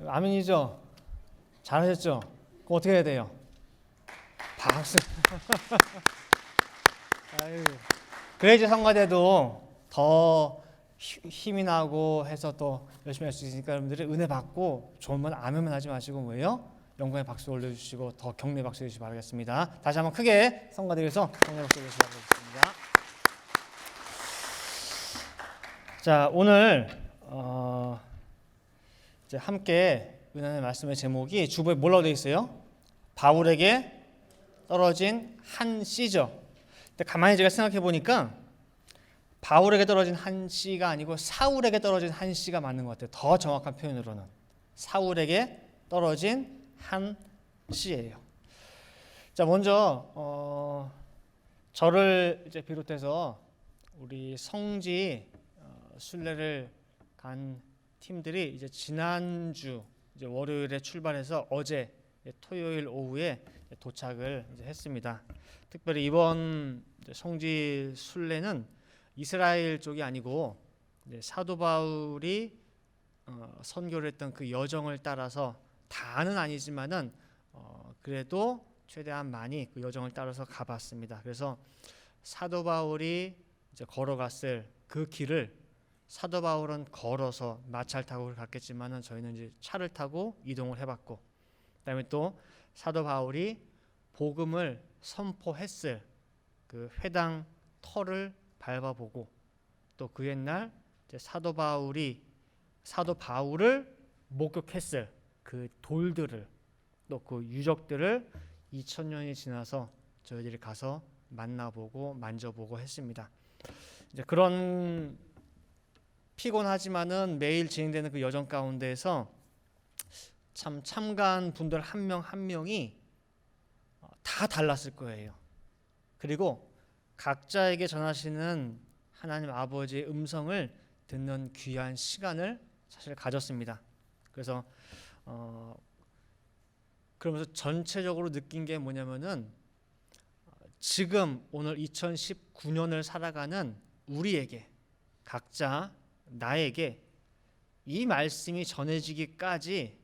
아멘이죠? 잘하셨죠? 그럼 어떻게 해야 돼요? 박수. 아유. 그래야지 성가대도 더 힘이 나고 해서 또 열심히 할 수 있으니까 여러분들이 은혜 받고 좋으면 아멘만 하지 마시고 뭐예요? 영광의 박수 올려주시고 더 격려 박수 해주시기 바라겠습니다. 다시 한번 크게 성가대에서 격려 박수 올려주시기 바라겠습니다. 자, 오늘 이제 함께 은혜의 말씀의 제목이 주보에 뭐라고 되어 있어요? 바울에게 떨어진 한 씨죠. 근데 가만히 제가 생각해 보니까 바울에게 떨어진 한 씨가 아니고 사울에게 떨어진 한 씨가 맞는 것 같아요. 더 정확한 표현으로는 사울에게 떨어진 한 씨예요. 자, 먼저 저를 이제 비롯해서 우리 성지 순례를 간 팀들이 이제 지난주 이제 월요일에 출발해서 어제 토요일 오후에 도착을 이제 했습니다. 특별히 이번 성지 순례는 이스라엘 쪽이 아니고 사도 바울이 선교를 했던 그 여정을 따라서 다는 아니지만은 그래도 최대한 많이 그 여정을 따라서 가봤습니다. 그래서 사도 바울이 이제 걸어갔을 그 길을 사도 바울은 걸어서 마차를 타고 갔겠지만은 저희는 이제 차를 타고 이동을 해봤고, 그다음에 또 사도 바울이 복음을 선포했을 그 회당 터를 밟아보고, 또 그 옛날 사도 바울을 목격했을 그 돌들을, 또 그 유적들을 2000년이 지나서 저희들이 가서 만나보고 만져보고 했습니다. 이제 그런 피곤하지만은 매일 진행되는 그 여정 가운데에서 참 참가한 분들 한 명 한 명이 다 달랐을 거예요. 그리고 각자에게 전하시는 하나님 아버지의 음성을 듣는 귀한 시간을 사실 가졌습니다. 그래서 그러면서 전체적으로 느낀 게 뭐냐면은 지금 오늘 2019년을 살아가는 우리에게, 각자 나에게 이 말씀이 전해지기까지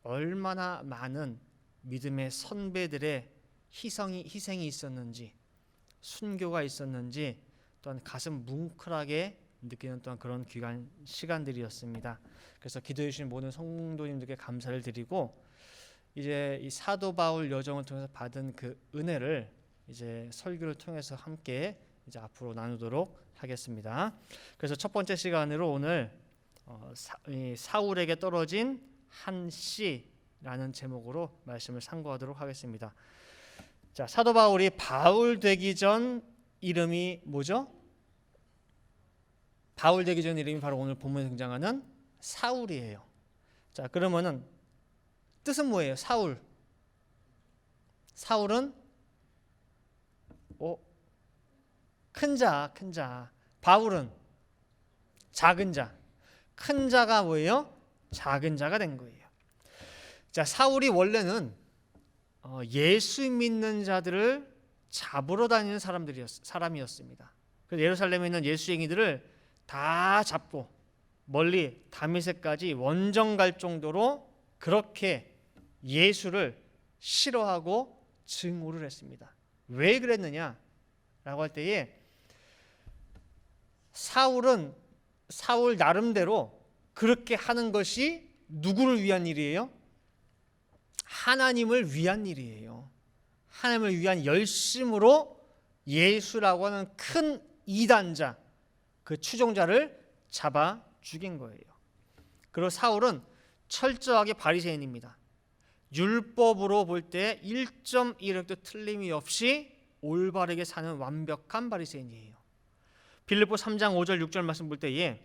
얼마나 많은 믿음의 선배들의 희생이 있었는지, 순교가 있었는지 또한 가슴 뭉클하게 느끼는 또한 그런 귀한 시간들이었습니다. 그래서 기도해 주신 모든 성도님들께 감사를 드리고, 이제 이 사도 바울 여정을 통해서 받은 그 은혜를 이제 설교를 통해서 함께 이제 앞으로 나누도록 하겠습니다. 그래서 첫 번째 시간으로 오늘 사울에게 떨어진 한 씨라는 제목으로 말씀을 상고하도록 하겠습니다. 자, 사도 바울이 바울 되기 전 이름이 뭐죠? 바울 되기 전 이름이 바로 오늘 본문에 등장하는 사울이에요. 자, 그러면은 뜻은 뭐예요? 사울은 큰 자. 바울은 작은 자. 큰 자가 뭐예요? 작은 자가 된 거예요. 자, 사울이 원래는 예수 믿는 자들을 잡으러 다니는 사람이었습니다. 그래서 예루살렘에 있는 예수쟁이들을 다 잡고 멀리 다메섹까지 원정 갈 정도로 그렇게 예수를 싫어하고 증오를 했습니다. 왜 그랬느냐라고 할 때에 사울 나름대로 그렇게 하는 것이 누구를 위한 일이에요? 하나님을 위한 일이에요. 하나님을 위한 열심으로 예수라고 하는 큰 이단자, 그 추종자를 잡아 죽인 거예요. 그리고 사울은 철저하게 바리새인입니다. 율법으로 볼 때 1.1획도 틀림이 없이 올바르게 사는 완벽한 바리새인이에요. 빌립보 3장 5절 6절 말씀 볼 때에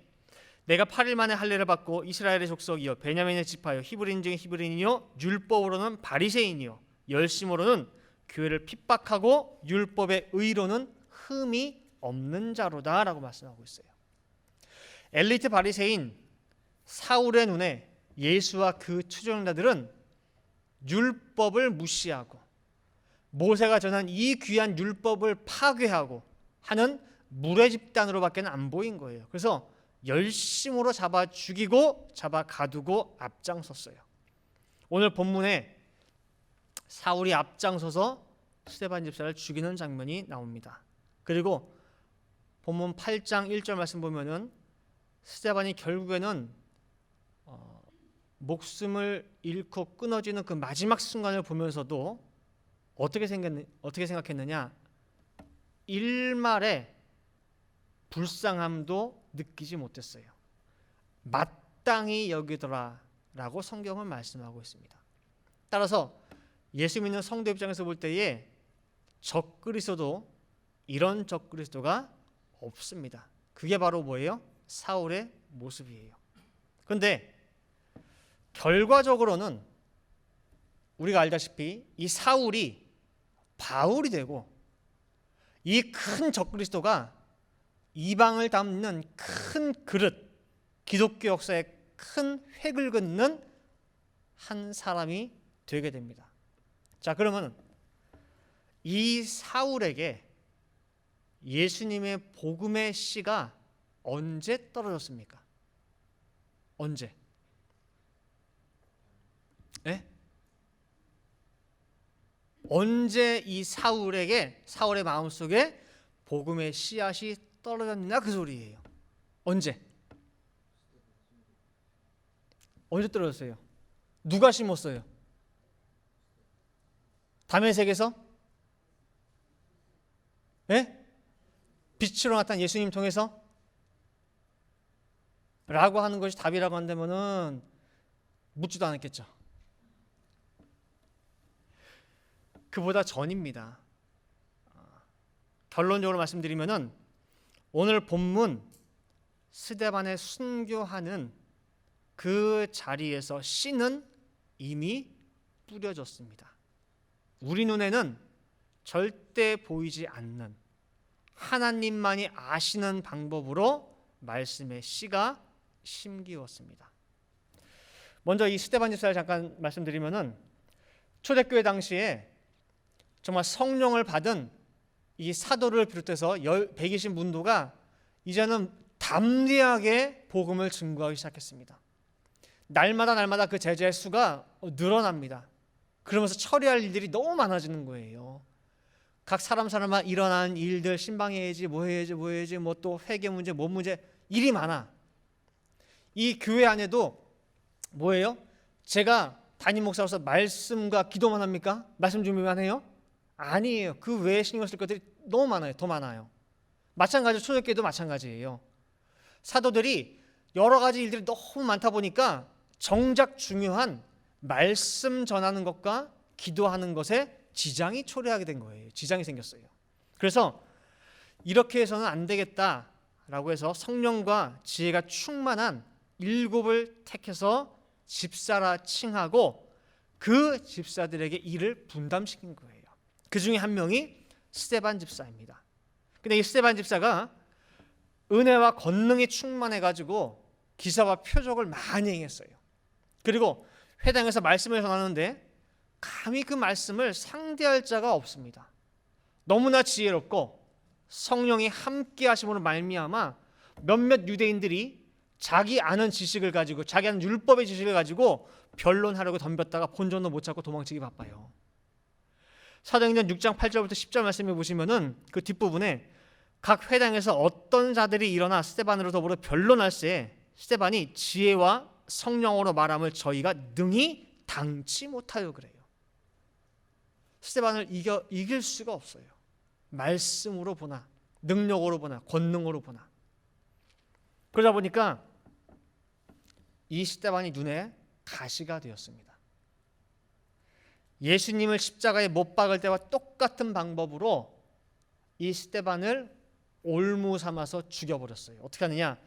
내가 8일 만에 할례를 받고 이스라엘의 족속이요 베냐민의 지파요 히브리인 중에 히브리인이요 율법으로는 바리새인이요 열심으로는 교회를 핍박하고 율법의 의로는 흠이 없는 자로다라고 말씀하고 있어요. 엘리트 바리새인 사울의 눈에 예수와 그 추종자들은 율법을 무시하고 모세가 전한 이 귀한 율법을 파괴하고 하는 물의 집단으로밖에 안 보인 거예요. 그래서 열심으로 잡아 죽이고 잡아 가두고 앞장섰어요. 오늘 본문에 사울이 앞장서서 스데반 집사를 죽이는 장면이 나옵니다. 그리고 본문 8장 1절 말씀 보면은 스데반이 결국에는 목숨을 잃고 끊어지는 그 마지막 순간을 보면서도 어떻게 생각했느냐? 일말의 불쌍함도 느끼지 못했어요. 마땅히 여기더라라고 성경은 말씀하고 있습니다. 따라서 예수 믿는 성도 입장에서 볼 때에 적그리스도도 이런 적그리스도가 없습니다. 그게 바로 뭐예요? 사울의 모습이에요. 그런데 결과적으로는 우리가 알다시피 이 사울이 바울이 되고 이 큰 적그리스도가 이방을 담는 큰 그릇, 기독교 역사의 큰 획을 긋는 한 사람이 되게 됩니다. 자, 그러면 이 사울에게 예수님의 복음의 씨가 언제 떨어졌습니까? 언제? 예? 언제 이 사울의 마음속에 복음의 씨앗이 떨어졌냐 그 소리예요. 언제? 언제 떨어졌어요? 누가 심었어요? 다메섹에서? 예? 빛으로 나타난 예수님 통해서? 라고 하는 것이 답이라고 한다면은 묻지도 않았겠죠. 그보다 전입니다. 결론적으로 말씀드리면은 오늘 본문 스데반의 순교하는 그 자리에서 씨는 이미 뿌려졌습니다. 우리 눈에는 절대 보이지 않는 하나님만이 아시는 방법으로 말씀의 씨가 심기웠습니다. 먼저 이 스데반 집사를 잠깐 말씀드리면은 초대교회 당시에 정말 성령을 받은 이 사도를 비롯해서 120문도가 이제는 담대하게 복음을 증거하기 시작했습니다. 날마다 그 제자의 수가 늘어납니다. 그러면서 처리할 일들이 너무 많아지는 거예요. 각 사람마다 일어난 일들, 신방해야지, 뭐 해야지, 뭐 또 회계 문제, 뭐 문제, 일이 많아. 이 교회 안에도 뭐예요? 제가 담임 목사로서 말씀과 기도만 합니까? 말씀 준비만 해요? 아니에요. 그 외에 신경 쓸 것들이 너무 많아요. 더 많아요. 마찬가지로 초대교회도 마찬가지예요. 사도들이 여러 가지 일들이 너무 많다 보니까 정작 중요한 말씀 전하는 것과 기도하는 것에 지장이 초래하게 된 거예요. 지장이 생겼어요. 그래서 이렇게 해서는 안 되겠다라고 해서 성령과 지혜가 충만한 7을 택해서 집사라 칭하고 그 집사들에게 일을 분담시킨 거예요. 그 중에 한 명이 스데반 집사입니다. 근데 이 스데반 집사가 은혜와 권능이 충만해가지고 기사와 표적을 많이 행했어요. 그리고 회당에서 말씀을 전하는데 감히 그 말씀을 상대할 자가 없습니다. 너무나 지혜롭고 성령이 함께 하심으로 말미암아 몇몇 유대인들이 자기 아는 지식을 가지고 자기 아는 율법의 지식을 가지고 변론하려고 덤볐다가 본전도 못 찾고 도망치기 바빠요. 사도행전 6장 8절부터 10절 말씀해 보시면은 그 뒷부분에 각 회당에서 어떤 자들이 일어나 스데반으로 더불어 변론할 때 스데반이 지혜와 성령으로 말함을 저희가 능히 당치 못하여 그래요. 스데반을 이길 수가 없어요. 말씀으로 보나 능력으로 보나 권능으로 보나. 그러다 보니까 이 스데반이 눈에 가시가 되었습니다. 예수님을 십자가에 못 박을 때와 똑같은 방법으로 이 스데반을 올무 삼아서 죽여버렸어요. 어떻게 하느냐?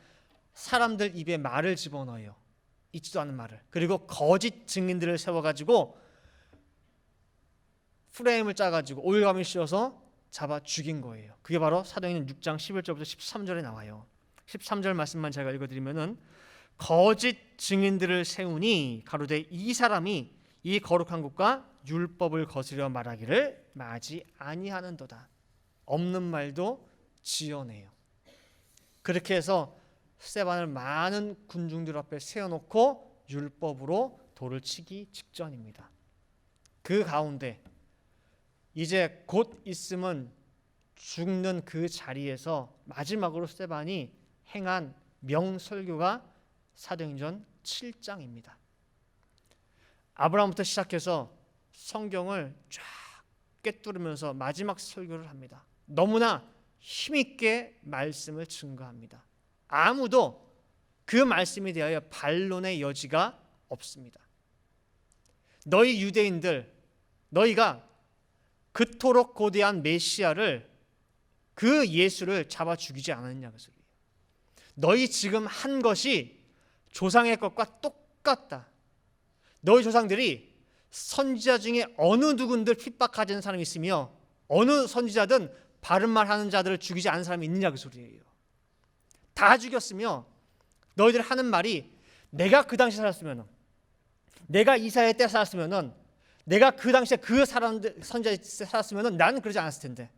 사람들 입에 말을 집어넣어요. 있지도 않은 말을. 그리고 거짓 증인들을 세워가지고 프레임을 짜가지고 오일감을 씌워서 잡아 죽인 거예요. 그게 바로 사도행전 6장 11절부터 13절에 나와요. 13절 말씀만 제가 읽어드리면은 거짓 증인들을 세우니 가로되 이 사람이 이 거룩한 곳과 율법을 거스려 말하기를 마지 아니하는도다. 없는 말도 지어내요. 그렇게 해서 스데반을 많은 군중들 앞에 세워놓고 율법으로 돌을 치기 직전입니다. 그 가운데 이제 곧 있으면 죽는 그 자리에서 마지막으로 스데반이 행한 명설교가 사도행전 7장입니다. 아브라함부터 시작해서 성경을 쫙 꿰뚫으면서 마지막 설교를 합니다. 너무나 힘있게 말씀을 증거합니다. 아무도 그 말씀에 대하여 반론의 여지가 없습니다. 너희 유대인들, 너희가 그토록 고대한 메시아를, 그 예수를 잡아 죽이지 않았느냐 그 소리예요. 너희 지금 한 것이 조상의 것과 똑같다. 너희 조상들이 선지자 중에 어느 누군들 핍박하는 사람이 있으며 어느 선지자든 바른 말 하는 자들을 죽이지 않은 사람이 있느냐 그 소리예요. 다 죽였으며 너희들 하는 말이 내가 그 당시에 살았으면, 내가 이사야 때 살았으면, 내가 그 당시에 그 사람들 선지자 때 살았으면 나는 그러지 않았을 텐데,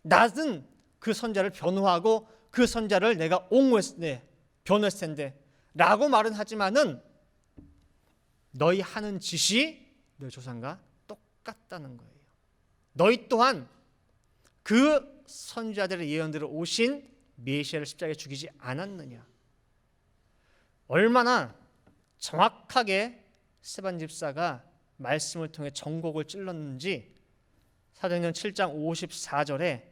나는 그 선지자를 변호하고 그 선지자를 내가 옹호했을 변호했을 텐데 라고 말은 하지만은 너희 하는 짓이 너희 조상과 똑같다는 거예요. 너희 또한 그 선지자들의 예언대로 오신 메시아를 십자가에 죽이지 않았느냐. 얼마나 정확하게 스데반 집사가 말씀을 통해 전곡을 찔렀는지 사도행전 7장 54절에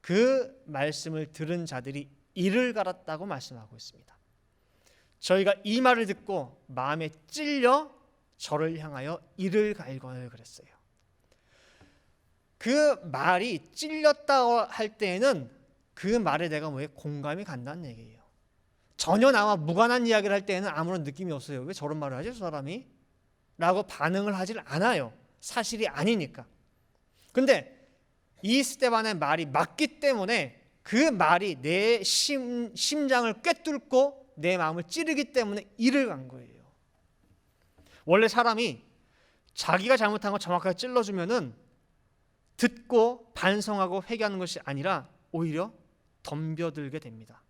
그 말씀을 들은 자들이 이를 갈았다고 말씀하고 있습니다. 저희가 이 말을 듣고 마음에 찔려 저를 향하여 이를 갈거늘 그랬어요. 그 말이 찔렸다고 할 때에는 그 말에 내가 왜 공감이 간다는 얘기예요. 전혀 나와 무관한 이야기를 할 때에는 아무런 느낌이 없어요. 왜 저런 말을 하지 저 사람이? 라고 반응을 하질 않아요. 사실이 아니니까. 근데 이 스데반의 말이 맞기 때문에 그 말이 내 심장을 꿰뚫고 내 마음을 찌르기 때문에 이를 간 거예요. 원래 사람이 자기가 잘못한 거 정확하게 찔러주면은 듣고 반성하고 회개하는 것이 아니라 오히려 덤벼들게 됩니다.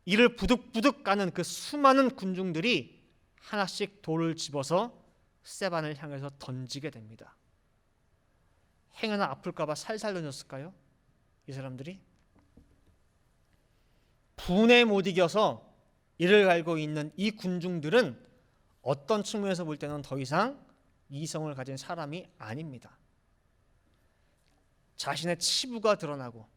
이를 부득부득 가는 그 수많은 군중들이 하나씩 돌을 집어서 스데반을 향해서 던지게 됩니다. 행여나 아플까봐 살살 던졌을까요? 이 사람들이 분에 못 이겨서 이를 갈고 있는 이 군중들은 어떤 측면에서 볼 때는 더 이상 이성을 가진 사람이 아닙니다. 자신의 치부가 드러나고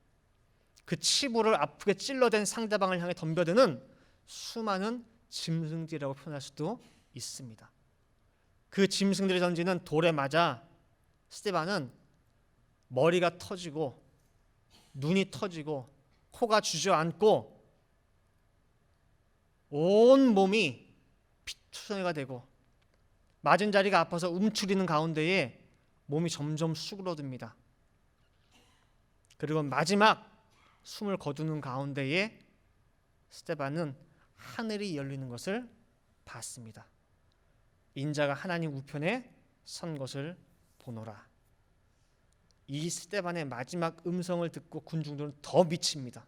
그 치부를 아프게 찔러댄 상대방을 향해 덤벼드는 수많은 짐승들이라고 표현할 수도 있습니다. 그 짐승들이 던지는 돌에 맞아 스데반은 머리가 터지고 눈이 터지고 코가 주저앉고 온 몸이 피투성이가 되고 맞은 자리가 아파서 움츠리는 가운데에 몸이 점점 수그러듭니다. 그리고 마지막 숨을 거두는 가운데에 스데반은 하늘이 열리는 것을 봤습니다. 인자가 하나님 우편에 선 것을 보노라. 이 스데반의 마지막 음성을 듣고 군중들은 더 미칩니다.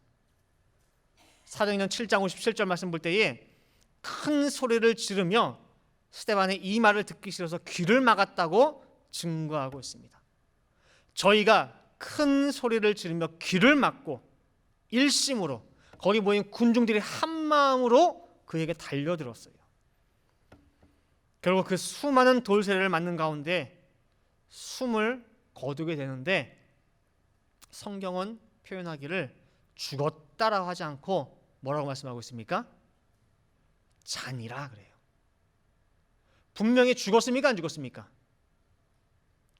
사도행전 7장 57절 말씀 볼 때에 큰 소리를 지르며 스데반의 이 말을 듣기 싫어서 귀를 막았다고 증거하고 있습니다. 저희가 큰 소리를 지르며 귀를 막고 일심으로 거기 모인 군중들이 한 마음으로 그에게 달려들었어요. 결국 그 수많은 돌세례를 맞는 가운데 숨을 거두게 되는데 성경은 표현하기를 죽었다라고 하지 않고 뭐라고 말씀하고 있습니까? 잔이라 그래요. 분명히 죽었습니까? 안 죽었습니까?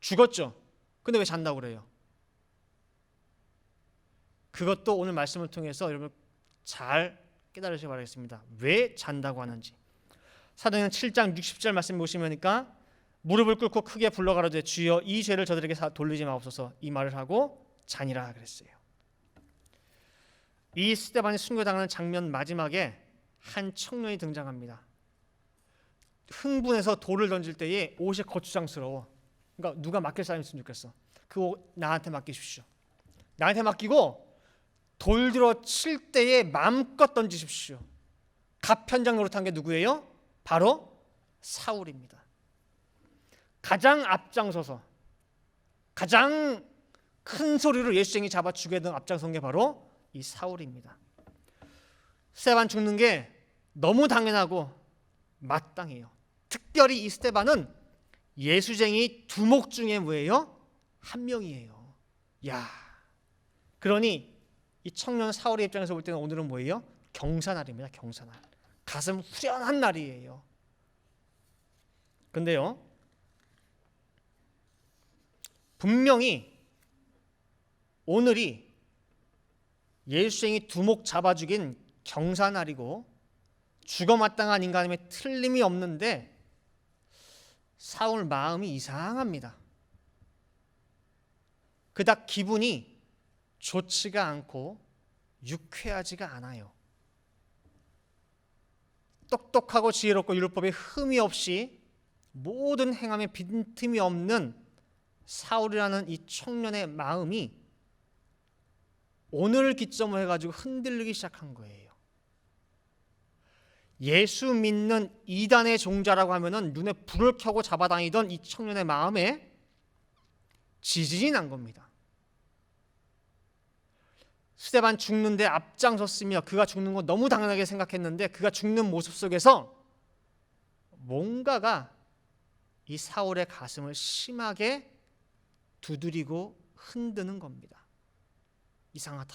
죽었죠. 근데 왜 잔다고 그래요? 그것도 오늘 말씀을 통해서 여러분 잘 깨달으시기 바라겠습니다. 왜 잔다고 하는지. 사도행전 7장 60절 말씀 보시면니까 무릎을 꿇고 크게 불러가로되 주여 이 죄를 저들에게 돌리지 마옵소서 이 말을 하고 잔이라 그랬어요. 이 스데반이 순교당하는 장면 마지막에 한 청년이 등장합니다. 흥분해서 돌을 던질 때에 옷이 거추장스러워. 그러니까 누가 맡길 사람이 있으면 좋겠어. 그 옷 나한테 맡기십시오. 나한테 맡기고 돌 들어 칠 때에 마음껏 던지십시오. 갑현장 노릇한 게 누구예요? 바로 사울입니다. 가장 앞장서서 가장 큰 소리로 예수쟁이 잡아 죽이던 앞장선 게 바로 이 사울입니다. 스데반 죽는 게 너무 당연하고 마땅해요. 특별히 이 스데반은 예수쟁이 두목 중에 뭐예요? 한 명이에요. 야, 그러니 이 청년 사울의 입장에서 볼 때는 오늘은 뭐예요? 경사날입니다. 경사날. 가슴 후련한 날이에요. 근데요, 분명히 오늘이 예수쟁이 두목 잡아 죽인 경사날이고 죽어마땅한 인간임에 틀림이 없는데 사울 마음이 이상합니다. 그닥 기분이 좋지가 않고 유쾌하지가 않아요. 똑똑하고 지혜롭고 율법에 흠이 없이 모든 행함에 빈틈이 없는 사울이라는 이 청년의 마음이 오늘을 기점으로 해가지고 흔들리기 시작한 거예요. 예수 믿는 이단의 종자라고 하면은 눈에 불을 켜고 잡아다니던 이 청년의 마음에 지진이 난 겁니다. 스데반 죽는데 앞장섰으며 그가 죽는 거 너무 당연하게 생각했는데 그가 죽는 모습 속에서 뭔가가 이 사울의 가슴을 심하게 두드리고 흔드는 겁니다. 이상하다.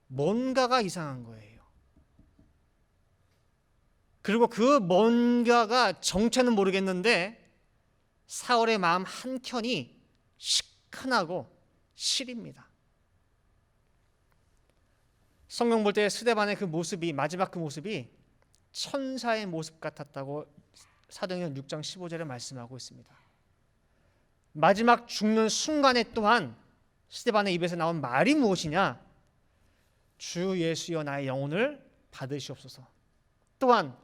뭔가가 이상한 거예요. 그리고 그 뭔가가 정체는 모르겠는데 사울의 마음 한켠이 시큰하고 시립니다. 성경 볼 때 스데반의 그 모습이, 마지막 그 모습이 천사의 모습 같았다고 사도행전 6장 15절에 말씀하고 있습니다. 마지막 죽는 순간에 또한 스데반의 입에서 나온 말이 무엇이냐? 주 예수여 나의 영혼을 받으시옵소서. 또한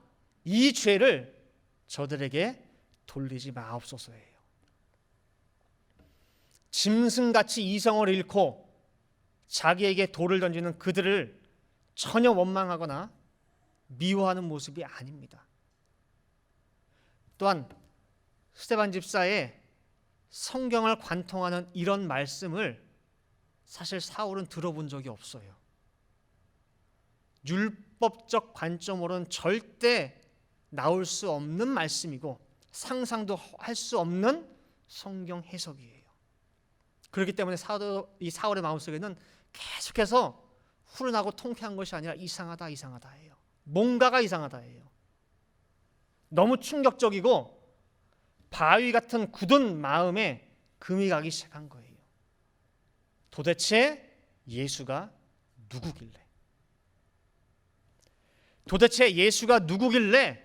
이 죄를 저들에게 돌리지 마옵소서예요. 짐승같이 이성을 잃고 자기에게 돌을 던지는 그들을 전혀 원망하거나 미워하는 모습이 아닙니다. 또한 스데반 집사의 성경을 관통하는 이런 말씀을 사실 사울은 들어본 적이 없어요. 율법적 관점으로는 절대 나올 수 없는 말씀이고 상상도 할 수 없는 성경 해석이에요. 그렇기 때문에 이 사울의 마음속에는 계속해서 후련하고 통쾌한 것이 아니라 이상하다 이상하다예요. 뭔가가 이상하다예요. 너무 충격적이고 바위 같은 굳은 마음에 금이 가기 시작한 거예요. 도대체 예수가 누구길래? 도대체 예수가 누구길래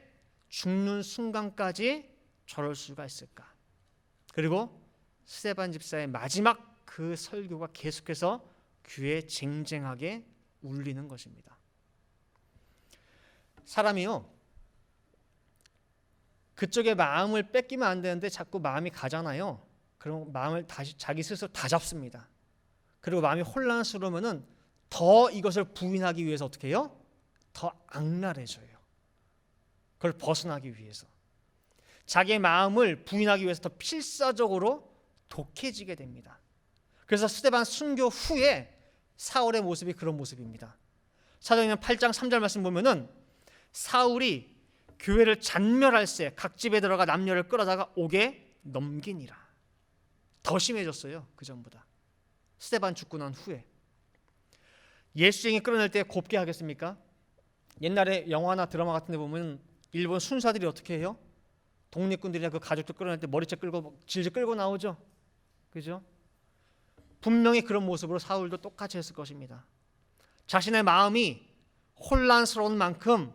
죽는 순간까지 저럴 수가 있을까? 그리고 스데반 집사의 마지막 그 설교가 계속해서 귀에 쟁쟁하게 울리는 것입니다. 사람이요, 그쪽에 마음을 뺏기면 안 되는데 자꾸 마음이 가잖아요. 그럼 마음을 다시 자기 스스로 다 잡습니다. 그리고 마음이 혼란스러우면은 더 이것을 부인하기 위해서 어떻게 해요? 더 악랄해져요. 그걸 벗어나기 위해서. 자기의 마음을 부인하기 위해서 더 필사적으로 독해지게 됩니다. 그래서 스데반 순교 후에 사울의 모습이 그런 모습입니다. 사도행전 8장 3절 말씀 보면은 사울이 교회를 잔멸할세 각 집에 들어가 남녀를 끌어다가 옥에 넘기니라. 더 심해졌어요. 그 전보다. 스데반 죽고 난 후에. 예수쟁이 끌어낼 때 곱게 하겠습니까? 옛날에 영화나 드라마 같은 데 보면 일본 순사들이 어떻게 해요? 독립군들이나 그 가족들 끌어낼 때 머리채 끌고 질질 끌고 나오죠. 그죠? 분명히 그런 모습으로 사울도 똑같이 했을 것입니다. 자신의 마음이 혼란스러운 만큼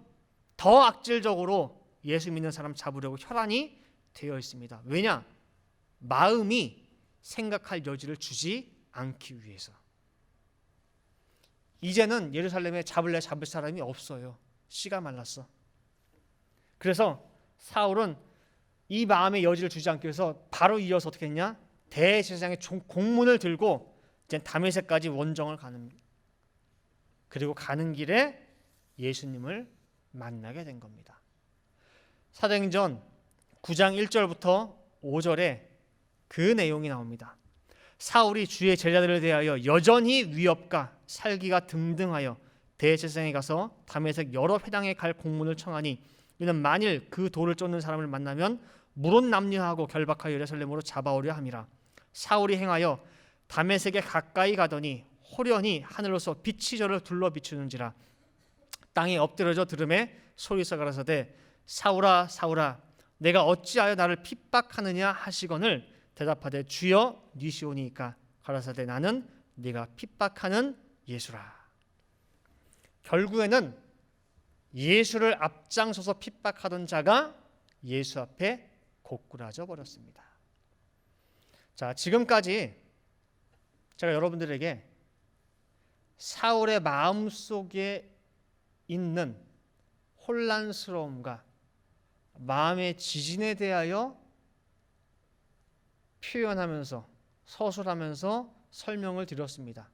더 악질적으로 예수 믿는 사람 잡으려고 혈안이 되어 있습니다. 왜냐? 마음이 생각할 여지를 주지 않기 위해서. 이제는 예루살렘에 잡을 사람이 없어요. 씨가 말랐어. 그래서 사울은 이 마음의 여지를 주지 않기 위해서 바로 이어서 어떻게 했냐? 대제사장의 공문을 들고 이제 다메섹까지 원정을 가는, 그리고 가는 길에 예수님을 만나게 된 겁니다. 사도행전 9장 1절부터 5절에 그 내용이 나옵니다. 사울이 주의 제자들을 대하여 여전히 위협과 살기가 등등하여 대제사장에 가서 다메섹 여러 회당에 갈 공문을 청하니 이는 만일 그 돌을 쫓는 사람을 만나면 물론 남녀하고 결박하여 예루살렘으로 잡아오려 함이라. 사울이 행하여 다메섹에 가까이 가더니 호련히 하늘로서 빛이 저를 둘러 비추는지라. 땅에 엎드려져 들음에 소리서 가라사대 사울아 사울아 내가 어찌하여 나를 핍박하느냐 하시거늘 대답하되 주여 니시오니이까 가라사대 나는 네가 핍박하는 예수라. 결국에는 예수를 앞장서서 핍박하던 자가 예수 앞에 고꾸라져 버렸습니다. 자, 지금까지 제가 여러분들에게 사울의 마음속에 있는 혼란스러움과 마음의 지진에 대하여 표현하면서 서술하면서 설명을 드렸습니다.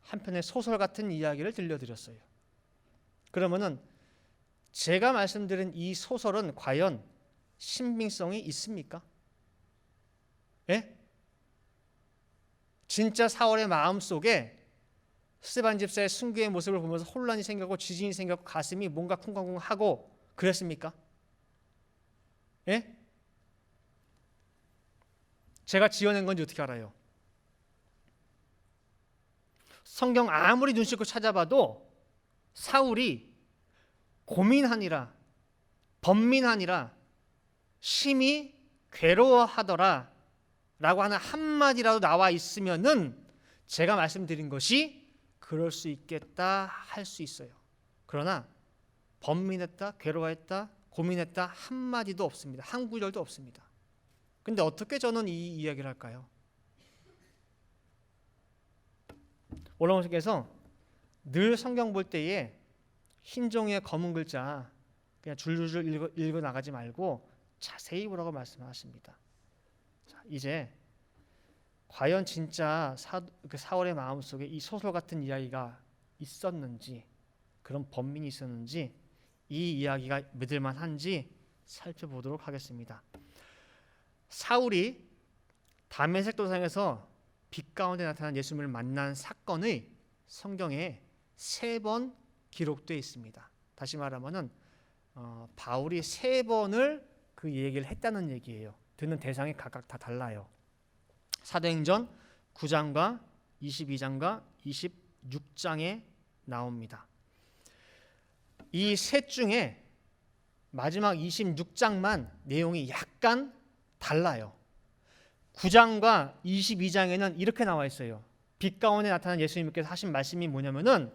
한편의 소설 같은 이야기를 들려드렸어요. 그러면은 제가 말씀드린 이 소설은 과연 신빙성이 있습니까? 예? 진짜 사울의 마음속에 스데반 집사의 순교의 모습을 보면서 혼란이 생겼고 지진이 생겼고 가슴이 뭔가 쿵쾅쿵하고 그랬습니까? 예? 제가 지어낸 건지 어떻게 알아요? 성경 아무리 눈 씻고 찾아봐도 사울이 고민하니라 번민하니라 심히 괴로워하더라 라고 하는 한마디라도 나와 있으면은 제가 말씀드린 것이 그럴 수 있겠다 할 수 있어요. 그러나 번민했다, 괴로워했다, 고민했다 한마디도 없습니다. 한 구절도 없습니다. 근데 어떻게 저는 이 이야기를 할까요? 올라오님께서 늘 성경 볼 때에 흰 종이에 검은 글자 그냥 줄줄줄 읽어 나가지 말고 자세히 보라고 말씀하십니다. 자, 이제 과연 진짜 사울의 마음속에 이 소설 같은 이야기가 있었는지 그런 번민이 있었는지 이 이야기가 믿을만한지 살펴보도록 하겠습니다. 사울이 다메섹 도상에서 빛 가운데 나타난 예수님을 만난 사건의 성경에 3번 기록되어 있습니다. 다시 말하면은 바울이 3번을 그 얘기를 했다는 얘기예요. 듣는 대상이 각각 다 달라요. 사도행전 9장과 22장과 26장에 나옵니다. 이 셋 중에 마지막 26장만 내용이 약간 달라요. 9장과 22장에는 이렇게 나와 있어요. 빛 가운데 나타난 예수님께서 하신 말씀이 뭐냐면은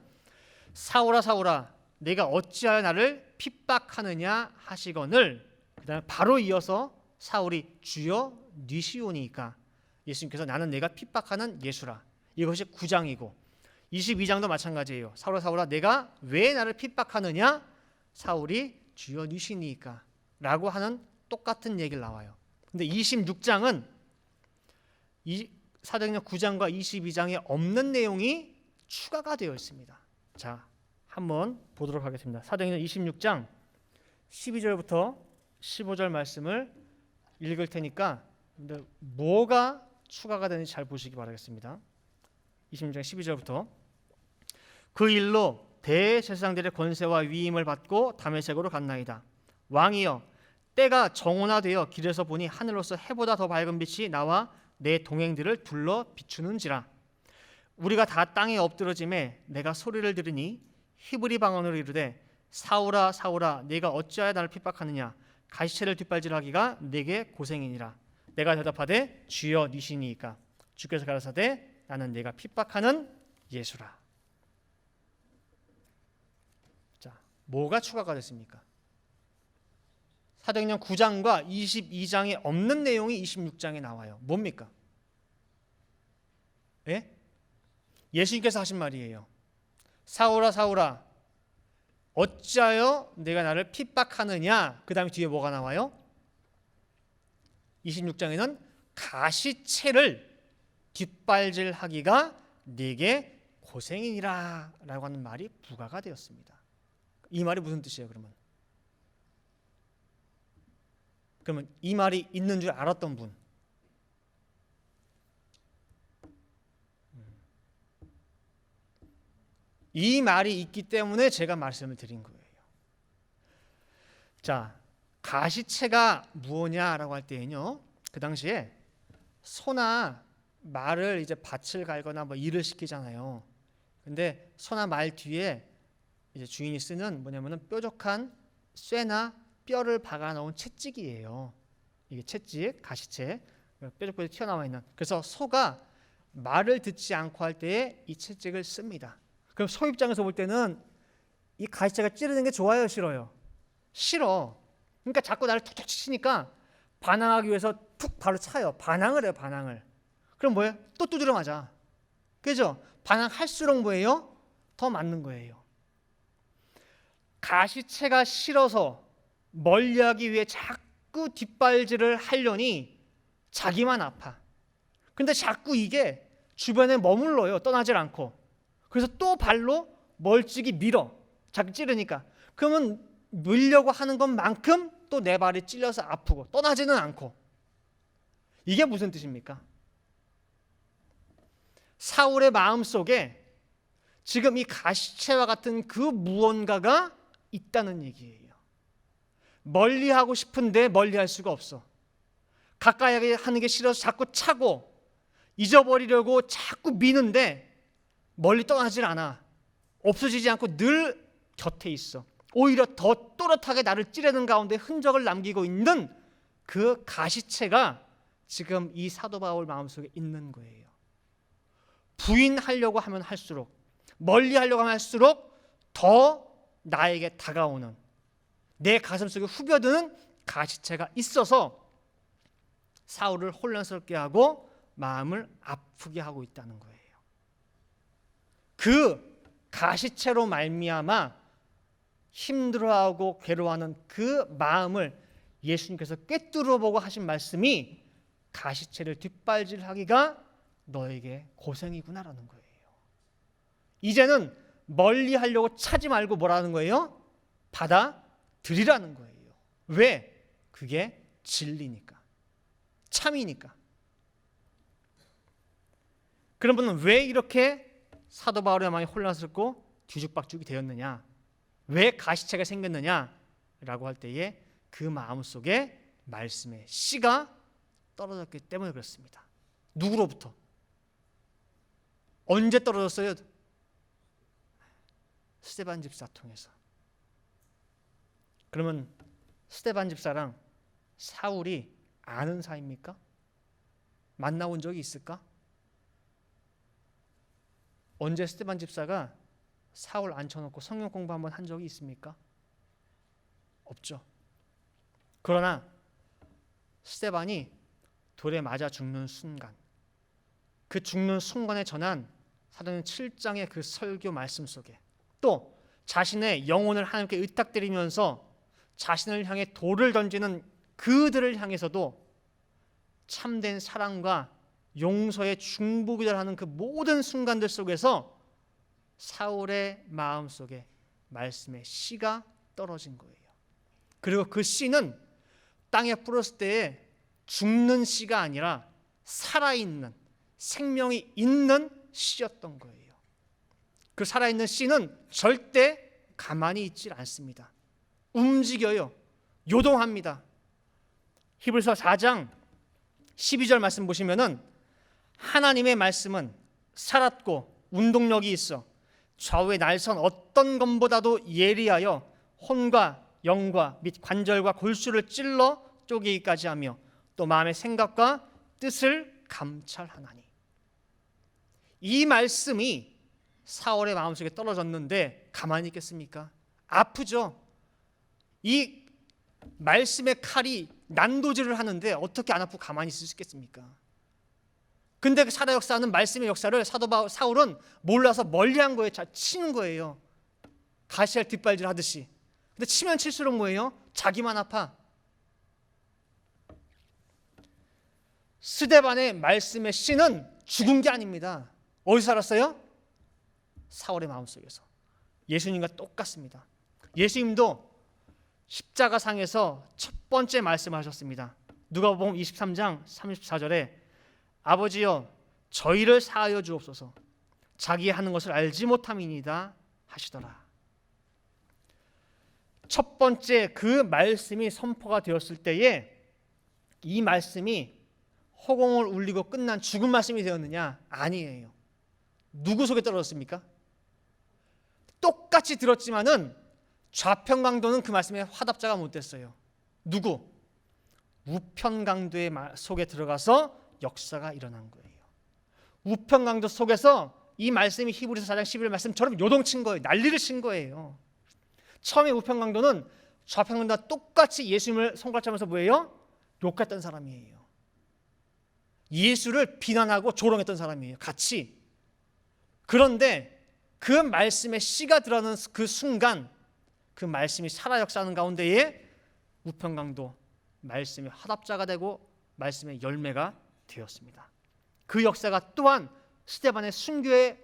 사울아 사울아 내가 어찌하여 나를 핍박하느냐 하시거늘 그다음에 바로 이어서 사울이 주여 니시오니이까 예수님께서 나는 내가 핍박하는 예수라. 이것이 9장이고 22장도 마찬가지예요. 사울아 사울아 내가 왜 나를 핍박하느냐 사울이 주여 니시니이까 라고 하는 똑같은 얘기를 나와요. 근데 26장은 사도행전 9장과 22장에 없는 내용이 추가가 되어 있습니다. 자, 한번 보도록 하겠습니다. 사도행전 26장 12절부터 15절 말씀을 읽을 테니까 뭐가 추가가 되는지 잘 보시기 바라겠습니다. 26장 12절부터 그 일로 대제사장들의 권세와 위임을 받고 다메섹으로 갔나이다. 왕이여 때가 정오나되어 길에서 보니 하늘로서 해보다 더 밝은 빛이 나와 내 동행들을 둘러 비추는지라. 우리가 다 땅에 엎드러짐에 내가 소리를 들으니 히브리 방언으로 이르되 사울아 사울아 네가 어찌하여 나를 핍박하느냐 가시체를 뒷발질하기가 내게 고생이니라. 내가 대답하되 주여 니시니이까 주께서 가라사대 나는 네가 핍박하는 예수라. 자, 뭐가 추가가 됐습니까? 사도행전 9장과 22장에 없는 내용이 26장에 나와요. 뭡니까? 예? 예수님께서 하신 말이에요. 사울아 사울아 어찌하여 내가 나를 핍박하느냐. 그 다음에 뒤에 뭐가 나와요? 26장에는 가시체를 뒷발질하기가 네게 고생이니라 라고 하는 말이 부가가 되었습니다. 이 말이 무슨 뜻이에요 그러면? 그러면 이 말이 있는 줄 알았던 분. 이 말이 있기 때문에 제가 말씀을 드린 거예요. 자, 가시채가 무엇냐라고 할 때는요, 그 당시에 소나 말을 이제 밭을 갈거나 뭐 일을 시키잖아요. 근데 소나 말 뒤에 이제 주인이 쓰는 뭐냐면은 뾰족한 쇠나 뼈를 박아 놓은 채찍이에요. 이게 채찍, 가시채, 뾰족뾰족 튀어나와 있는. 그래서 소가 말을 듣지 않고 할 때에 이 채찍을 씁니다. 그럼 소 입장에서 볼 때는 이 가시채가 찌르는 게 좋아요, 싫어요? 싫어. 그러니까 자꾸 나를 툭툭 치니까 반항하기 위해서 툭 바로 차요. 반항을 해요, 반항을. 그럼 뭐예요? 또 두드려 맞아. 그죠? 반항할수록 뭐예요? 더 맞는 거예요. 가시채가 싫어서 멀리하기 위해 자꾸 뒷발질을 하려니 자기만 아파. 근데 자꾸 이게 주변에 머물러요. 떠나질 않고. 그래서 또 발로 멀찍이 밀어. 자꾸 찌르니까. 그러면 밀려고 하는 것만큼 또 내 발이 찔려서 아프고 떠나지는 않고. 이게 무슨 뜻입니까? 사울의 마음속에 지금 이 가시채와 같은 그 무언가가 있다는 얘기예요. 멀리하고 싶은데 멀리할 수가 없어. 가까이 하는 게 싫어서 자꾸 차고 잊어버리려고 자꾸 미는데 멀리 떠나질 않아. 없어지지 않고 늘 곁에 있어. 오히려 더 또렷하게 나를 찌르는 가운데 흔적을 남기고 있는 그 가시채가 지금 이 사도 바울 마음속에 있는 거예요. 부인하려고 하면 할수록, 멀리 하려고 하면 할수록 더 나에게 다가오는, 내 가슴속에 후벼드는 가시채가 있어서 사울을 혼란스럽게 하고 마음을 아프게 하고 있다는 거예요. 그 가시채로 말미암아 힘들어하고 괴로워하는 그 마음을 예수님께서 꿰뚫어 보고 하신 말씀이 가시채를 뒷발질하기가 너에게 고생이구나라는 거예요. 이제는 멀리 하려고 차지 말고 뭐라는 거예요? 받아들이라는 거예요. 왜? 그게 진리니까, 참이니까. 그러면 왜 이렇게 사도 바울의 마음이 혼란스럽고 뒤죽박죽이 되었느냐? 왜 가시채가 생겼느냐라고 할 때에 그 마음속에 말씀의 씨가 떨어졌기 때문에 그렇습니다. 누구로부터? 언제 떨어졌어요? 스데반 집사 통해서. 그러면 스데반 집사랑 사울이 아는 사이입니까? 만나본 적이 있을까? 언제 스데반 집사가 사울 앉혀놓고 성경 공부 한번 한 적이 있습니까? 없죠. 그러나 스데반이 돌에 맞아 죽는 순간, 그 죽는 순간에 전한 사도행전 7장의 그 설교 말씀 속에, 또 자신의 영혼을 하나님께 의탁드리면서 자신을 향해 돌을 던지는 그들을 향해서도 참된 사랑과 용서의 중보기도를 하는 그 모든 순간들 속에서 사울의 마음속에 말씀의 씨가 떨어진 거예요. 그리고 그 씨는 땅에 뿌렸을 때에 죽는 씨가 아니라 살아있는, 생명이 있는 씨였던 거예요. 그 살아있는 씨는 절대 가만히 있질 않습니다. 움직여요. 요동합니다. 히브리서 4장 12절 말씀 보시면은 하나님의 말씀은 살았고 운동력이 있어 좌우의 날선 어떤 것보다도 예리하여 혼과 영과 및 관절과 골수를 찔러 쪼개기까지 하며 또 마음의 생각과 뜻을 감찰하나니. 이 말씀이 사울의 마음속에 떨어졌는데 가만히 있겠습니까? 아프죠. 이 말씀의 칼이 난도질을 하는데 어떻게 안 아프고 가만히 있을 수 있겠습니까? 근데 그 사도 역사는 말씀의 역사를 사울은 몰라서 멀리한 거예요. 치는 거예요. 가시알 뒷발질 하듯이. 근데 치면 칠수록 뭐예요? 자기만 아파. 스데반의 말씀의 씨는 죽은 게 아닙니다. 어디서 살았어요? 사울의 마음속에서. 예수님과 똑같습니다. 예수님도 십자가상에서 첫 첫 번째 말씀하셨습니다. 누가복음 23장 34절에 아버지여 저희를 사하여 주옵소서 자기 하는 것을 알지 못함이니이다 하시더라. 첫 번째 그 말씀이 선포가 되었을 때에 이 말씀이 허공을 울리고 끝난 죽은 말씀이 되었느냐? 아니에요. 누구 속에 떨어졌습니까? 똑같이 들었지만은 좌편강도는 그 말씀에 화답자가 못 됐어요. 누구? 우편강도의 속에 들어가서 역사가 일어난 거예요. 우편강도 속에서 이 말씀이 히브리서 4장 11절 말씀처럼 요동친 거예요. 난리를 친 거예요. 처음에 우편강도는 좌편강도와 똑같이 예수님을 손가락하면서 뭐예요? 욕했던 사람이에요. 예수를 비난하고 조롱했던 사람이에요. 같이. 그런데 그 말씀에 씨가 들어가는 그 순간 그 말씀이 살아 역사하는 가운데에 우편강도 말씀의 화답자가 되고 말씀의 열매가 되었습니다. 그 역사가 또한 스데반의 순교의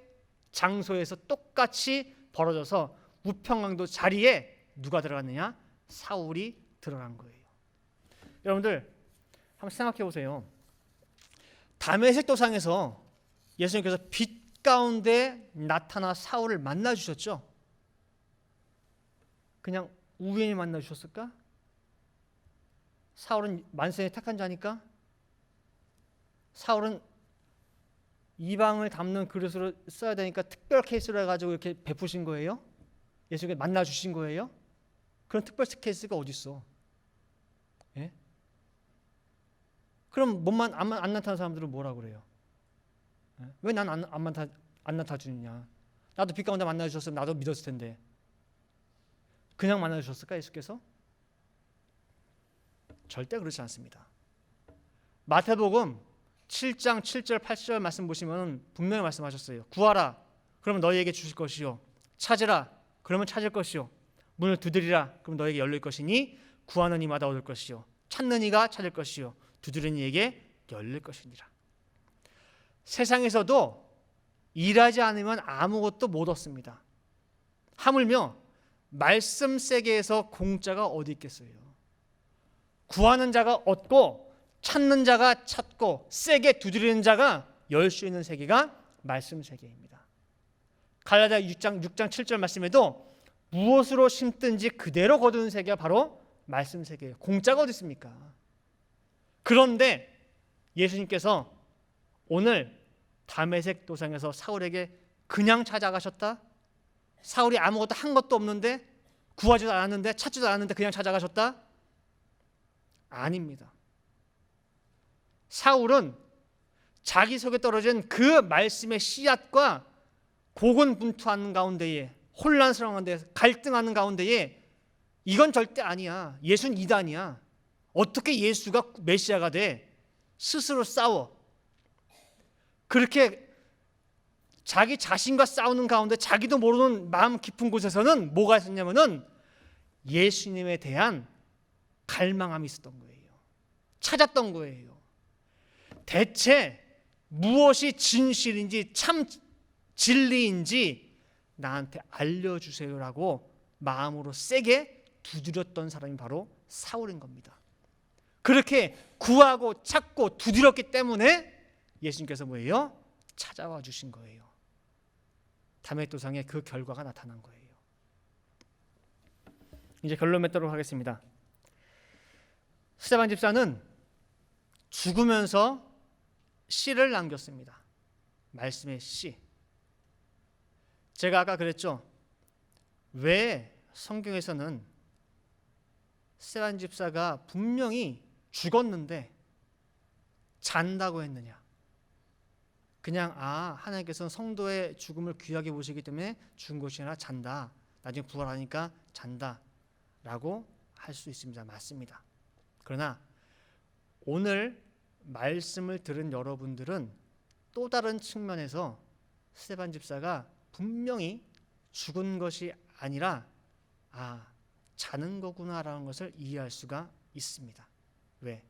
장소에서 똑같이 벌어져서 우편강도 자리에 누가 들어갔느냐? 사울이 들어간 거예요. 여러분들 한번 생각해 보세요. 다메섹 도상에서 예수님께서 빛 가운데 나타나 사울을 만나 주셨죠? 그냥 우연히 만나 주셨을까? 사울은 만세에 택한 자니까? 사울은 이방을 담는 그릇으로 써야 되니까 특별 케이스로 해가지고 이렇게 베푸신 거예요? 예수님께 만나 주신 거예요? 그런 특별 케이스가 어디 있어? 예? 그럼 몸만 안 나타나는 사람들은 뭐라 그래요? 예? 왜 난 안 나타주느냐? 나도 빛 가운데 만나 주셨으면 나도 믿었을 텐데. 그냥 만나 주셨을까 예수께서? 절대 그렇지 않습니다. 마태복음 7장 7절 8절 말씀 보시면 분명히 말씀하셨어요. 구하라 그러면 너희에게 주실 것이요 찾으라 그러면 찾을 것이요 문을 두드리라 그러면 너희에게 열릴 것이니 구하는 이마다 얻을 것이요 찾는 이가 찾을 것이요 두드리는 이에게 열릴 것이니라. 세상에서도 일하지 않으면 아무것도 못 얻습니다. 하물며 말씀 세계에서 공짜가 어디 있겠어요. 구하는 자가 얻고 찾는 자가 찾고 세게 두드리는 자가 열 수 있는 세계가 말씀 세계입니다. 갈라디아 6장 7절 말씀에도 무엇으로 심든지 그대로 거두는 세계가 바로 말씀 세계예요. 공짜가 어디 있습니까? 그런데 예수님께서 오늘 다메섹 도상에서 사울에게 그냥 찾아가셨다? 사울이 아무것도 한 것도 없는데 구하지도 않았는데 찾지도 않았는데 그냥 찾아가셨다? 아닙니다. 사울은 자기 속에 떨어진 그 말씀의 씨앗과 고군분투하는 가운데에 혼란스러운 가운데 갈등하는 가운데에 이건 절대 아니야. 예수는 이단이야. 어떻게 예수가 메시아가 돼? 스스로 싸워. 그렇게 자기 자신과 싸우는 가운데 자기도 모르는 마음 깊은 곳에서는 뭐가 있었냐면은 예수님에 대한 갈망함이 있었던 거예요. 찾았던 거예요. 대체 무엇이 진실인지 참 진리인지 나한테 알려주세요라고 마음으로 세게 두드렸던 사람이 바로 사울인 겁니다. 그렇게 구하고 찾고 두드렸기 때문에 예수님께서 뭐예요? 찾아와 주신 거예요. 다메섹 도상에 그 결과가 나타난 거예요. 이제 결론 맺도록 하겠습니다. 스데반 집사는 죽으면서 씨를 남겼습니다. 말씀의 씨. 제가 아까 그랬죠. 왜 성경에서는 스데반 집사가 분명히 죽었는데 잔다고 했느냐? 그냥 하나님께서는 성도의 죽음을 귀하게 보시기 때문에 죽은 것이 아니라 잔다. 나중에 부활하니까 잔다. 라고 할 수 있습니다. 맞습니다. 그러나 오늘 말씀을 들은 여러분들은 또 다른 측면에서 스데반 집사가 분명히 죽은 것이 아니라 자는 거구나라는 것을 이해할 수가 있습니다. 왜?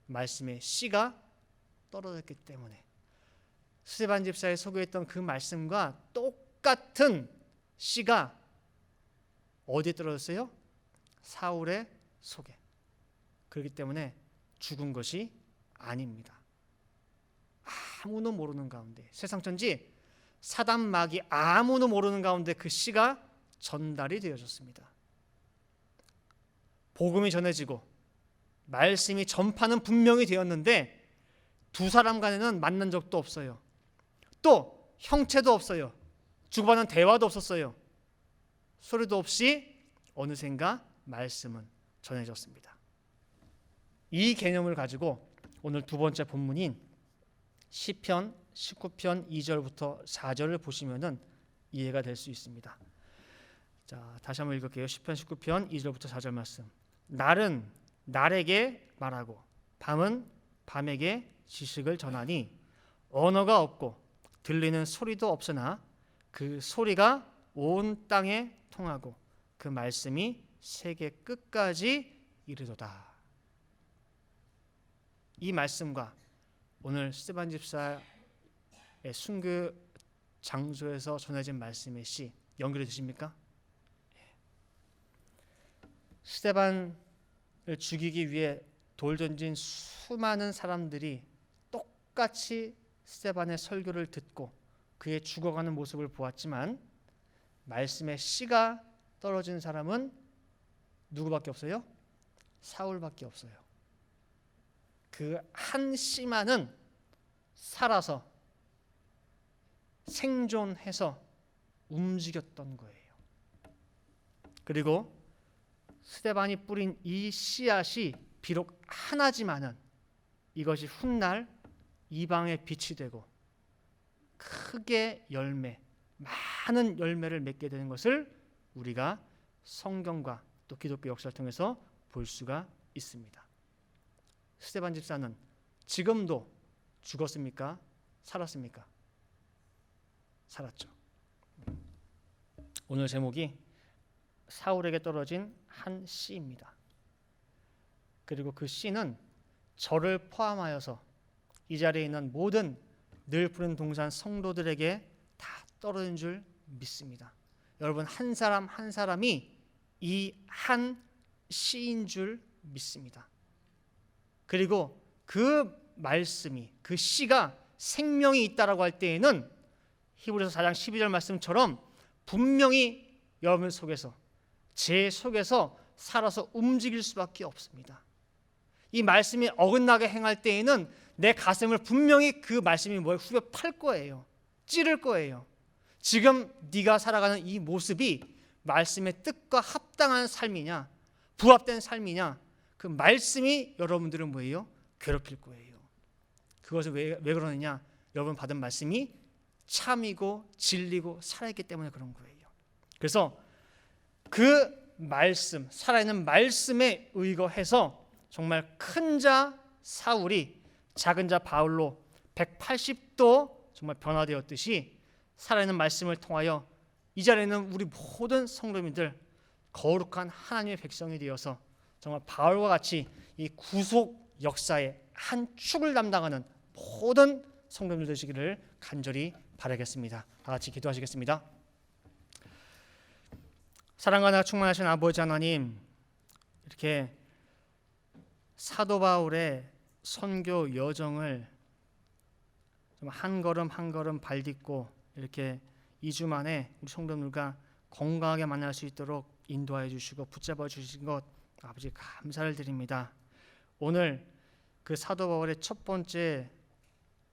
말씀의 씨가 떨어졌기 때문에. 스데반 집사의 속에 있던 그 말씀과 똑같은 씨가 어디에 떨어졌어요? 사울의 속에. 그렇기 때문에 죽은 것이 아닙니다. 아무도 모르는 가운데, 세상 천지 사단 마귀 아무도 모르는 가운데 그 씨가 전달이 되어졌습니다. 복음이 전해지고 말씀이 전파는 분명히 되었는데 두 사람 간에는 만난 적도 없어요. 또 형체도 없어요. 주고받는 대화도 없었어요. 소리도 없이 어느샌가 말씀은 전해졌습니다. 이 개념을 가지고 오늘 두 번째 본문인 시편 19편 2절부터 4절을 보시면은 이해가 될 수 있습니다. 자, 다시 한번 읽을게요. 시편 19편 2절부터 4절 말씀. 날은 날에게 말하고 밤은 밤에게 지식을 전하니 언어가 없고 들리는 소리도 없으나 그 소리가 온 땅에 통하고 그 말씀이 세계 끝까지 이르도다. 이 말씀과 오늘 스데반 집사의 순교 장소에서 전해진 말씀의 시 연결이 되십니까? 스데반을 죽이기 위해 돌 던진 수많은 사람들이 똑같이 스데반의 설교를 듣고 그의 죽어가는 모습을 보았지만 말씀의 씨가 떨어진 사람은 누구밖에 없어요? 사울밖에 없어요. 그 한 씨만은 살아서 생존해서 움직였던 거예요. 그리고 스데반이 뿌린 이 씨앗이 비록 하나지만은 이것이 훗날 이방의 빛이 되고 크게 많은 열매를 맺게 되는 것을 우리가 성경과 또 기독교 역사를 통해서 볼 수가 있습니다. 스데반 집사는 지금도 죽었습니까? 살았습니까? 살았죠. 오늘 제목이 사울에게 떨어진 한 씨입니다. 그리고 그 씨는 저를 포함하여서 이 자리에 있는 모든 늘 푸른 동산 성도들에게 다 떨어진 줄 믿습니다. 여러분 한 사람 한 사람이 이 한 씨인 줄 믿습니다. 그리고 그 말씀이 그 씨가 생명이 있다라고 할 때에는 히브리서 4장 12절 말씀처럼 분명히 여러분 속에서 제 속에서 살아서 움직일 수밖에 없습니다. 이 말씀이 어긋나게 행할 때에는 내 가슴을 분명히 그 말씀이 뭐에 후벼 팔 거예요. 찌를 거예요. 지금 네가 살아가는 이 모습이 말씀의 뜻과 합당한 삶이냐 부합된 삶이냐 그 말씀이 여러분들은 뭐예요? 괴롭힐 거예요. 그것을 왜 그러느냐? 여러분 받은 말씀이 참이고 진리고 살아있기 때문에 그런 거예요. 그래서 그 말씀, 살아있는 말씀에 의거해서 정말 큰 자 사울이 작은 자 바울로 180도 정말 변화되었듯이 살아있는 말씀을 통하여 이 자리에는 우리 모든 성도님들 거룩한 하나님의 백성이 되어서 정말 바울과 같이 이 구속 역사의 한 축을 담당하는 모든 성도님들 되시기를 간절히 바라겠습니다. 다 같이 기도하시겠습니다. 사랑과 나가 충만하신 아버지 하나님, 이렇게 사도 바울의 선교 여정을 한 걸음 한 걸음 발딛고 이렇게 2주 만에 우리 성도님들과 건강하게 만날 수 있도록 인도하여 주시고 붙잡아 주신 것 아버지 감사를 드립니다. 오늘 그 사도 바울의 첫 번째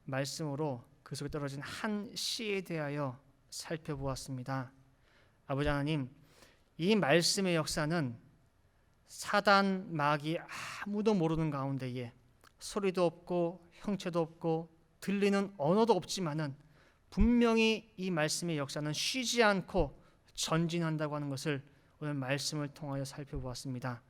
말씀으로 그 속에 떨어진 한 씨에 대하여 살펴보았습니다. 아버지 하나님, 이 말씀의 역사는 사단 마귀 아무도 모르는 가운데에 소리도 없고 형체도 없고 들리는 언어도 없지만은 분명히 이 말씀의 역사는 쉬지 않고 전진한다고 하는 것을 오늘 말씀을 통하여 살펴보았습니다.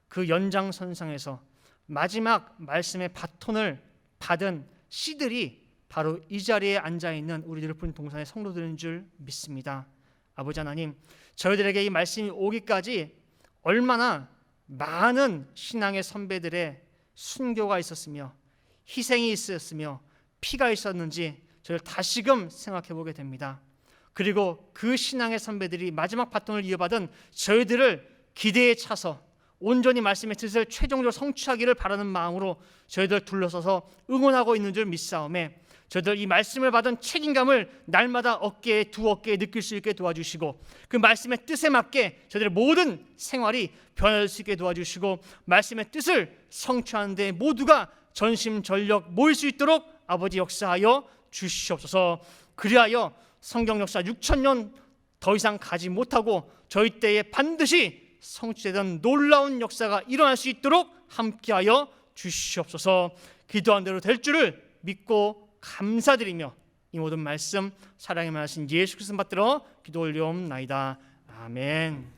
그 연장선상에서 마지막 말씀의 바톤을 받은 씨들이 바로 이 자리에 앉아있는 우리 늘 푸른 동산의 성도들인 줄 믿습니다. 아버지 하나님, 저희들에게 이 말씀이 오기까지 얼마나 많은 신앙의 선배들의 순교가 있었으며 희생이 있었으며 피가 있었는지 저희를 다시금 생각해 보게 됩니다. 그리고 그 신앙의 선배들이 마지막 바톤을 이어받은 저희들을 기대에 차서 온전히 말씀의 뜻을 최종적으로 성취하기를 바라는 마음으로 저희들 둘러서서 응원하고 있는 줄 믿사오매 저희들 이 말씀을 받은 책임감을 날마다 어깨에 느낄 수 있게 도와주시고 그 말씀의 뜻에 맞게 저희들의 모든 생활이 변할 수 있게 도와주시고 말씀의 뜻을 성취하는 데 모두가 전심전력 모일 수 있도록 아버지 역사하여 주시옵소서. 그리하여 성경 역사 6,000년 더 이상 가지 못하고 저희 때에 반드시 성취되던 놀라운 역사가 일어날 수 있도록 함께하여 주시옵소서. 기도한 대로 될 줄을 믿고 감사드리며 이 모든 말씀 사랑의 말씀 예수 그리스도 받들어 기도 올려옵나이다. 아멘.